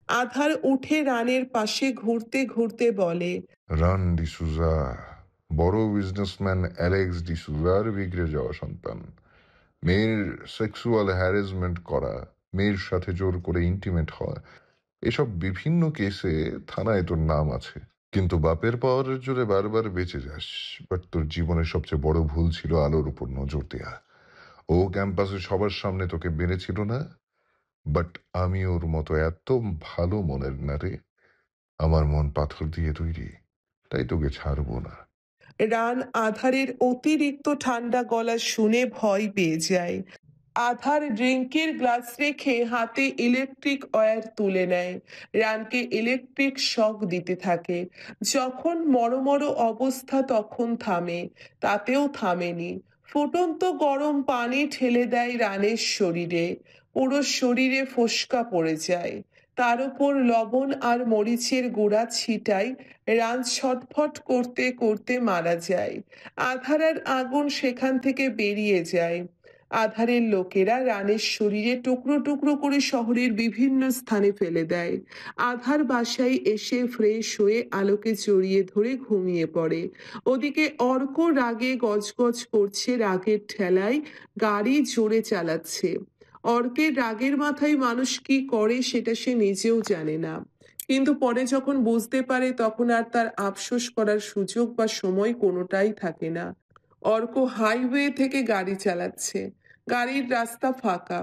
আধার উঠে রানের পাশে ঘুরতে ঘুরতে বলে, রান ডিসুজা বড় বিজনেসম্যান অ্যালেক্স ডিসুজার বিগড়ে যাওয়া সন্তান। মেয়ের সেক্সুয়াল হ্যারাসমেন্ট করা, মেয়ের সাথে জোর করে ইন্টিমেট হওয়া, এসব বিভিন্ন কেসে থানায় তোর নাম আছে। কিন্তু বাপের পাওয়ারের জোরে বারবার বেঁচে যাস। বাট তোর জীবনের সবচেয়ে বড় ভুল ছিল আলোর উপর নজর দেয়া। ও ক্যাম্পাসে সবার সামনে তোকে মেরেছিল না, বাট আমি ওর মতো এত ভালো মনের না রে। আমার মন পাথর দিয়ে তৈরি, তাই তোকে ছাড়বো না। রান আধারের অতিরিক্ত ঠান্ডা গলা শুনে ভয় পেয়ে যায়। আধার ড্রিঙ্কের গ্লাস রেখে হাতে ইলেকট্রিক ওয়্যার তুলে নেয়। রানকে ইলেকট্রিক শক দিতে থাকে। যখন মরমর অবস্থা তখন থামে, তাতেও থামেনি। ফুটন্ত গরম পানি ঠেলে দেয় রানের শরীরে। পুরো শরীরে ফোস্কা পড়ে যায়। তার উপর লবণ আর মরিচের গুঁড়া ছিটায়। রান ছটফট করতে করতে মারা যায়। আধার আর আগুন সেখান থেকে বেরিয়ে যায়। আধারের লোকেরা রানের শরীরে টুকরো টুকরো করে শহরের বিভিন্ন স্থানে ফেলে দেয়। আধার বাসায় এসে ফ্রেশ হয়ে আলোকে জড়িয়ে ধরে ঘুমিয়ে পড়ে। ওদিকে অর্ক রাগে গজগজ করছে, রাগের ঠেলায় গাড়ি জোরে চালাচ্ছে। অর্কের রাগের মাথায় মানুষ কি করে সেটা সে নিজেও জানে না, কিন্তু পরে যখন বুঝতে পারে তখন আর তার আফসোস করার সুযোগ বা সময় কোনোটাই থাকে না। অর্ক হাইওয়ে থেকে গাড়ি চালাচ্ছে। গাড়ির রাস্তা ফাঁকা।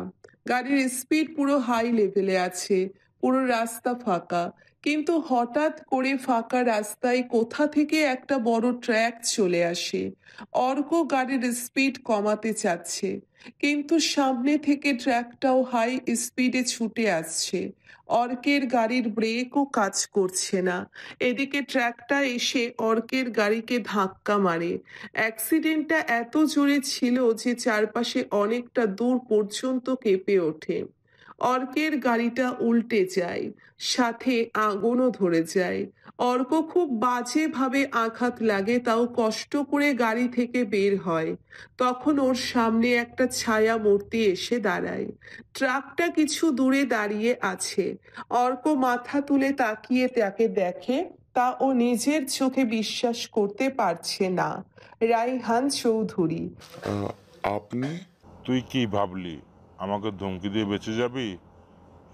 গাড়ির স্পিড পুরো হাই লেভেলে আছে। পুরো রাস্তা ফাঁকা। কিন্তু হঠাৎ করে ফাঁকা রাস্তায় কোথা থেকে একটা বড় ট্র্যাক চলে আসে। অর্ক গাড়ির স্পিড কমাতে চাচ্ছে, কিন্তু সামনে থেকে ট্র্যাকটাও হাই স্পিডে ছুটে আসছে। অর্কের গাড়ির ব্রেকও কাজ করছে না। এদিকে ট্র্যাকটা এসে অর্কের গাড়িকে ধাক্কা মারে। অ্যাক্সিডেন্টটা এত জোরে ছিল যে চারপাশে অনেকটা দূর পর্যন্ত কেঁপে ওঠে। অর্কের গাড়িটা উল্টে যায়, সাথে আগুনও ধরে যায়। অর্ক খুব বাজে ভাবে আঘাত লাগে, তাও কষ্ট করে গাড়ি থেকে বের হয়। তখন ওর সামনে একটা ছায়া মূর্তি এসে দাঁড়ায়। ট্রাকটা কিছু দূরে দাঁড়িয়ে আছে। অর্ক মাথা তুলে তাকিয়ে তাকে দেখে, তা ও নিজের চোখে বিশ্বাস করতে পারছে না। রাইহান চৌধুরী। আপনি? তুই কি ভাবলি আমাকে ধমকি দিয়ে বেঁচে যাবি?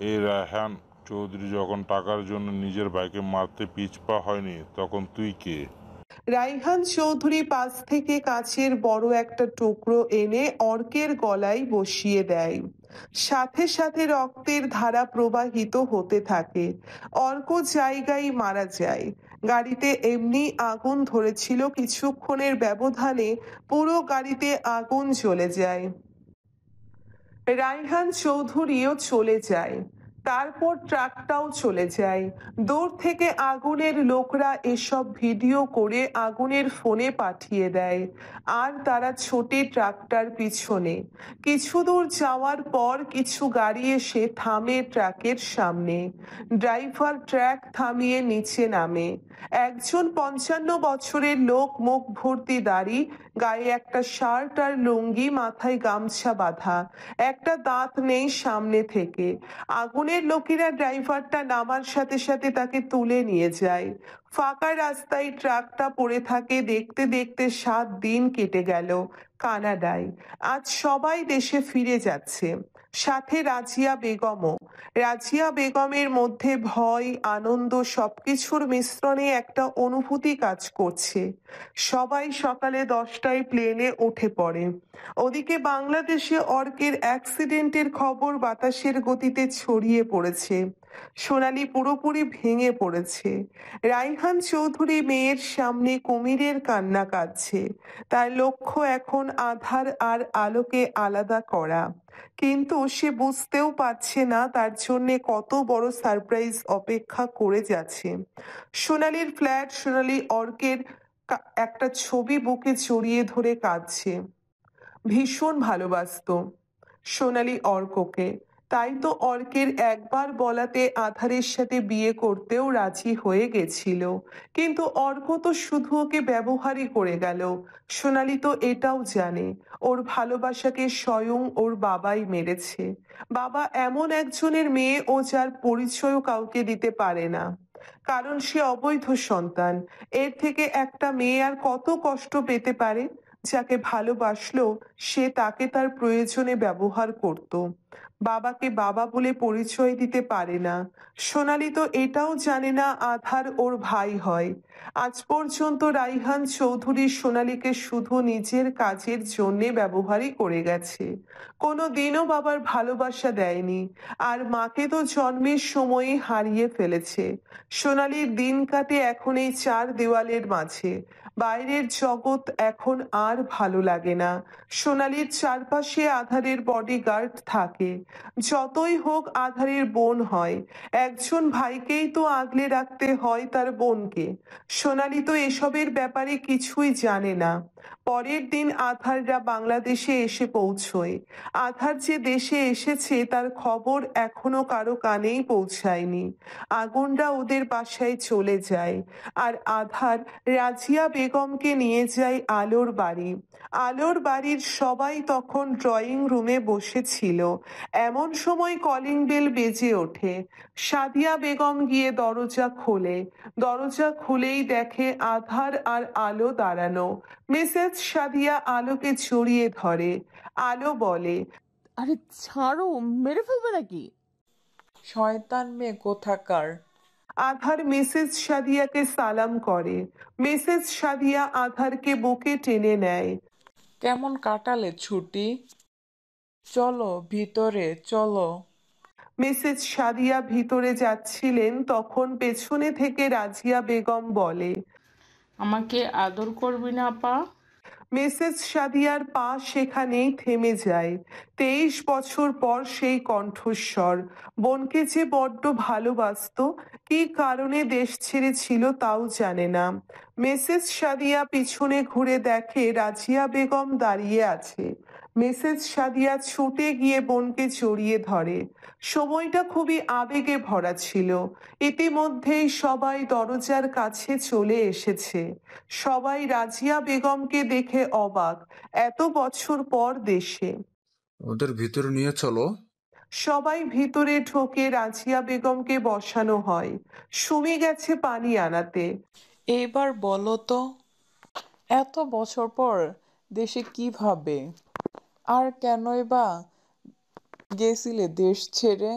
এই রায়হান চৌধুরী যখন টাকার জন্য নিজের ভাইকে মারতে পিছপা হয়নি, তখন তুই কে? রাইহান চৌধুরী পাশ থেকে কাচের বড় একটা টুকরো এনে অর্কের গলায় বসিয়ে দেয়। সাথে সাথে রক্তের ধারা প্রবাহিত হতে থাকে। অর্ক জায়গায় মারা যায়। গাড়িতে এমনি আগুন ধরেছিল, কিছুক্ষণের ব্যবধানে পুরো গাড়িতে আগুন জ্বলে যায়। রায়হান চৌধুরীও চলে যায়। তারপর ট্রাকটাও চলে যায়। দূর থেকে আগুনের লোকরা এসব ভিডিও করে আগুনের ফোনে পাঠিয়ে দেয়, আর তারা ছোটে ট্রাকটার পিছনে। কিছু দূর যাওয়ার পর কিছু গাড়ি এসে থামে ট্রাকের সামনে। ড্রাইভার ট্রাক থামিয়ে নিচে নামে। একজন 55 বছরের লোক, মুখ ভর্তি দাড়ি, গায়ে একটা শার্ট আর লুঙ্গি, মাথায় গামছা বাঁধা, একটা দাঁত নেই সামনে থেকে। আগুনের লোকেরা ড্রাইভারটা নামার সাথে সাথে তাকে তুলে নিয়ে যায়। ফাঁকা রাস্তায় ট্রাকটা পড়ে থাকে। দেখতে দেখতে 7 দিন কেটে গেল কানাডায়। আজ সবাই দেশে ফিরে যাচ্ছে, সাথে রাজিয়া বেগমও। রাজিয়া বেগমের মধ্যে ভয়, আনন্দ, সবকিছুর মিশ্রণে একটা অনুভূতি কাজ করছে। সবাই সকালে 10টায় প্লেনে উঠে পড়ে। ওদিকে বাংলাদেশে অর্কের অ্যাক্সিডেন্টের খবর বাতাসের গতিতে ছড়িয়ে পড়েছে। সোনালি পুরোপুরি ভেঙে পড়েছে। রাইহান চৌধুরী মেয়ের সামনে কুমিরের কান্না কাঁদছে। তার লক্ষ্য এখন আধার আর আলোকে আলাদা করা, কিন্তু সে বুঝতেও পারছে না তার জন্যে কত বড় সারপ্রাইজ অপেক্ষা করে যাচ্ছে। সোনালির ফ্ল্যাট। সোনালি অর্কের একটা ছবি বুকে জড়িয়ে ধরে কাঁদছে। ভীষণ ভালোবাসতো সোনালি অর্ককে, তাই তো অর্কের একবার বলাতে আধারের সাথে বিয়ে করতেও রাজি হয়ে গেছিল, কিন্তু অর্ক তো শুধু ওকে ব্যবহারই করে গেল। সোনালি তো এটাও জানে ওর ভালোবাসাকে স্বয়ং ওর বাবাই মেরেছে। বাবা এমন একজনের মেয়ে ও যার পরিচয়ও কাউকে দিতে পারে না, কারণ সে অবৈধ সন্তান। এর থেকে একটা মেয়ে আর কত কষ্ট পেতে পারে? যাকে ভালোবাসলো সে তাকে তার প্রয়োজনে ব্যবহার করত, বাবাকে বাবা বলে পরিচয় দিতে পারে না। সোনালি তো এটাও জানে না আধার ওর ভাই হয়। আজ পর্যন্ত রাইহান চৌধুরী সোনালীকে শুধু নিজের কাজের জন্যে ব্যবহারই করে গেছে, কোনো দিনও বাবার ভালোবাসা দেয়নি। আর মাকে তো জন্মের সময়ই হারিয়ে ফেলেছে। সোনালীর দিন কাটে এখন এই চার দেওয়ালের মাঝে। বাইরের জগৎ এখন আর ভালো লাগে না। সোনালীর চারপাশে আধারের বডিগার্ড থাকে। যতই হোক আধারের বোন হয়, একজন ভাইকেই তো আগলে রাখতে হয় তার বোনকে। সোনালী তো এসবের ব্যাপারে কিছুই জানে না। পরের দিন আধাররা বাংলাদেশে এসে পৌঁছয়। আধার যে দেশে এসেছে তার খবর এখনো কারো কানেই পৌঁছায়নি। আগুনরা ওদের বাসায় চলে যায়, আর আধার রাজিয়া বেগমকে নিয়ে যায় আলোর বাড়ি। আলোর বাড়ির সবাই তখন ড্রয়িং রুমে বসেছিল। এমন সময় কলিং বেল বেজে ওঠে। সাদিয়া বেগম গিয়ে দরজা খোলে। দরজা খুলেই দেখে আধার আর আলো দাঁড়ানো। মিসেস সাদিয়া আলোকে জড়িয়ে ধরে। আলো বলে, আরে ছাড়ো, মেরে ফেলবে নাকি? শয়তান মেয়ে কোথাকার। আধার মিসেস সাদিয়াকে সালাম করে। মিসেস সাদিয়া আধারকে বুকে টেনে নেয়। কেমন কাটালে ছুটি? চলো ভিতরে চলো। মিসেস সাদিয়া ভিতরে যাচ্ছিলেন, তখন পেছনে থেকে রাজিয়া বেগম বলে, আমাকে আদর করবি না আপা? মিসেস সাদিয়ার পা সেখানেই থেমে যায়। 23 বছর পর সেই কণ্ঠস্বর। বোনকে যে বড্ড ভালোবাসতো, কি কারণে দেশ ছেড়েছিল তাও জানে না। মিসেস সাদিয়া পিছনে ঘুরে দেখে রাজিয়া বেগম দাঁড়িয়ে আছে। মিসেস সাদিয়া ছুটে গিয়ে বোনকে জড়িয়ে ধরে। সময়টা খুবই আবেগে ভরা ছিল। ইতিমধ্যেই সবাই দরজার কাছে চলে এসেছে। সবাই রাজিয়া বেগমকে দেখে অবাক, এত বছর পর দেশে। ওদের ভিতরে নিয়ে চলো। সবাই ভিতরে ঢোকে। রাজিয়া বেগমকে বসানো হয়। সুমি গেছে পানি আনাতে। এইবার বলো তো, এত বছর পর দেশে কিভাবে আর কেনই বা গেছিলে দেশ ছেড়ে?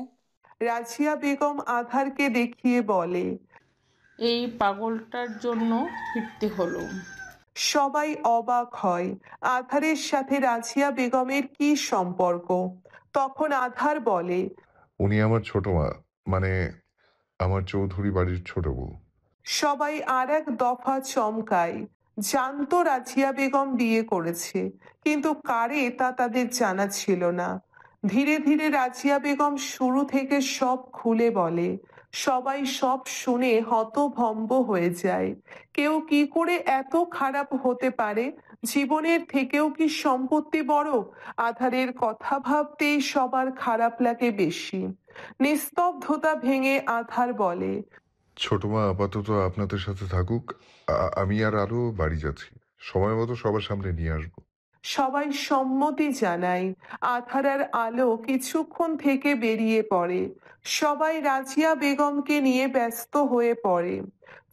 রাজিয়া বেগম আধারকে দেখিয়ে বলে, এই পাগলটার জন্য ফিরতে হলো। সবাই অবাক হয়। আধারের সাথে রাজিয়া বেগমের কি সম্পর্ক? তখন আধার বলে, উনি আমার ছোট মা, মানে আমার চৌধুরী বাড়ির ছোট বউ। সবাই আর এক দফা চমকায়। জানতো রাজিয়া বেগম বিয়ে করেছে, কিন্তু কারে তা তাদের জানা ছিল না। ধীরে ধীরে রাজিয়া বেগম শুরু থেকে সব খুলে বলে। সবাই সব শুনে হতভম্ব হয়ে যায়। কেউ কি করে এত খারাপ হতে পারে? জীবনের থেকেও কি সম্পত্তি বড়? আধারের কথা ভাবতেই সবার খারাপ লাগে বেশি। নিস্তব্ধতা ভেঙে আধার বলে, ছোট মা আপাতত আপনাদের সাথে থাকুক। আমি আর আরো বাড়ি যাচ্ছি, সময় মতো সবার সামনে নিয়ে আসবো। সবাই সম্মতি জানায়। আধার আর আলো কিছুক্ষণ থেকে বেরিয়ে পড়ে। সবাই রাজিয়া বেগমকে নিয়ে ব্যস্ত হয়ে পড়ে।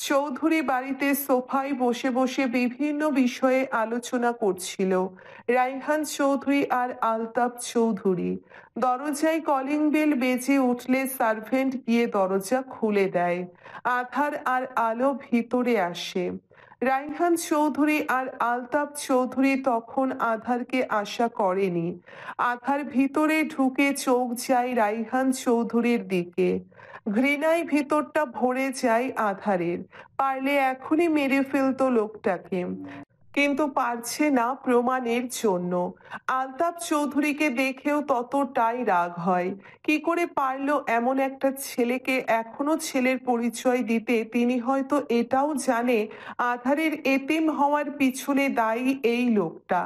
চৌধুরী বাড়িতে সোফায় বসে বসে বিভিন্ন বিষয়ে আলোচনা করছিল রাইহান চৌধুরী আর আলতাফ চৌধুরী। দরজায় কলিং বেল বেজে উঠলে সার্ভেন্ট গিয়ে দরজা খুলে দেয়। আধার আর আলো ভিতরে আসে। রাইহান চৌধুরী আর আলতাফ চৌধুরী তখন আধারকে আশা করেনি। আধার ভিতরে ঢুকে চোখ যায় রাইহান চৌধুরীর দিকে। ঘৃণায় ভিতরটা ভরে যায় আধারের। পারলে এখনই মেরে ফেলতো লোকটাকে, কিন্তু পারছে না প্রমাণের জন্য। আলতাফ চৌধুরীকে দেখেও ততটাই রাগ হয়। কি করে পারলো এমন একটা ছেলেকে এখনো ছেলের পরিচয় দিতে? তিনি হয়তো এটাও জানে আধারের এতিম হওয়ার পিছনে দায়ী এই লোকটা।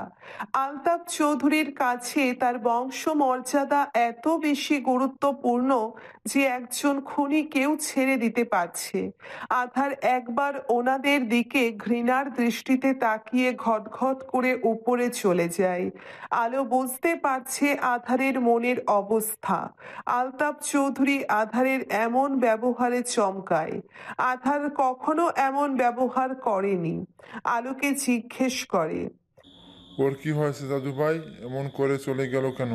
আলতাফ চৌধুরীর কাছে তার বংশমর্যাদা এত বেশি গুরুত্বপূর্ণ যে একজন খুনিকেও ছেড়ে দিতে পারছে। আধার একবার ওনাদের দিকে ঘৃণার দৃষ্টিতে তাকিয়ে ঘটঘট করে উপরে চলে যায়। আলো বুঝতে পারছে আধারের মনের অবস্থা। আলতাফ চৌধুরী আধারের এমন ব্যবহারে চমকায়। আধার কখনো এমন ব্যবহার করেনি। আলোকে জিজ্ঞেস করে, ওর কি হয়েছে দাদু ভাই, এমন করে চলে গেল কেন?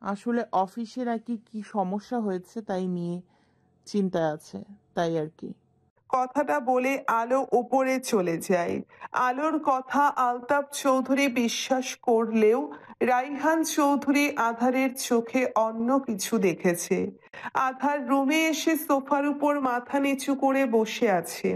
আসলে অফিসে নাকি কি সমস্যা হয়েছে তাই নিয়ে চিন্তায় আছে, তাই আর কি। কথাটা বলে আলো উপরে চলে যায়। আলোর কথা আলতাফ চৌধুরী বিশ্বাস করলেও রাইহান চৌধুরী আধারের চোখে অন্য কিছু দেখেছে। আধার রুমে এসে সোফার উপর মাথা নিচু করে বসে আছে।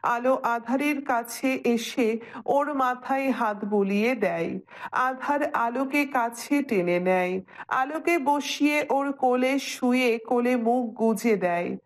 আলো আধারের কাছে এসে ওর মাথায় হাত বুলিয়ে দেয়। আধার আলোকে কাছে টেনে নেয়। আলোকে বসিয়ে ওর কোলে শুয়ে কোলে মুখ গুজে দেয়।